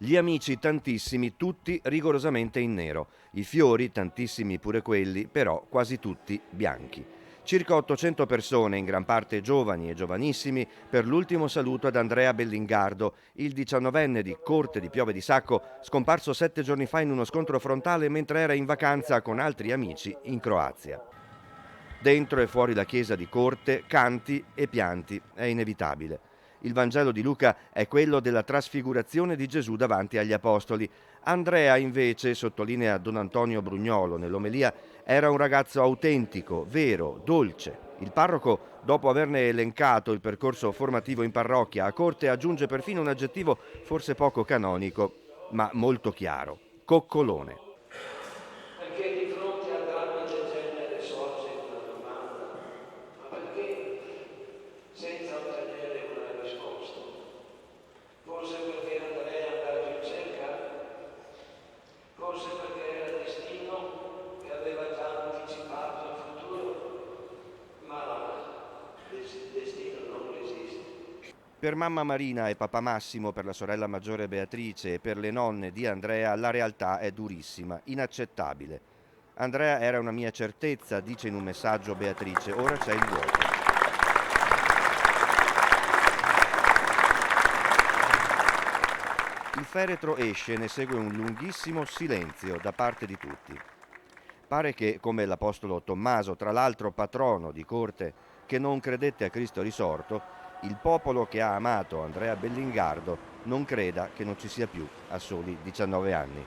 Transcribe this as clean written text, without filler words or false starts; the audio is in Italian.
Gli amici tantissimi, tutti rigorosamente in nero. I fiori, tantissimi pure quelli, però quasi tutti bianchi. Circa 800 persone, in gran parte giovani e giovanissimi, per l'ultimo saluto ad Andrea Bellingardo, il 19enne di Corte di Piove di Sacco, scomparso 7 giorni fa in uno scontro frontale mentre era in vacanza con altri amici in Croazia. Dentro e fuori la chiesa di Corte, canti e pianti, è inevitabile. Il Vangelo di Luca è quello della trasfigurazione di Gesù davanti agli apostoli. Andrea invece, sottolinea Don Antonio Brugnolo nell'omelia, era un ragazzo autentico, vero, dolce. Il parroco, dopo averne elencato il percorso formativo in parrocchia a Corte, aggiunge perfino un aggettivo forse poco canonico, ma molto chiaro: coccolone. Perché di fronte a drammi del genere sorge una domanda, ma perché senza ottenere una risposta? Forse perché non dovrei andare più in cerca? Forse perché era destino che aveva già anticipato il futuro? Ma il destino non esiste. Per mamma Marina e papà Massimo, per la sorella maggiore Beatrice e per le nonne di Andrea la realtà è durissima, inaccettabile. Andrea era una mia certezza, dice in un messaggio Beatrice, ora c'è il vuoto. Il feretro esce e ne segue un lunghissimo silenzio da parte di tutti. Pare che, come l'apostolo Tommaso, tra l'altro patrono di Corte, che non credette a Cristo risorto, il popolo che ha amato Andrea Bellingardo non creda che non ci sia più a soli 19 anni.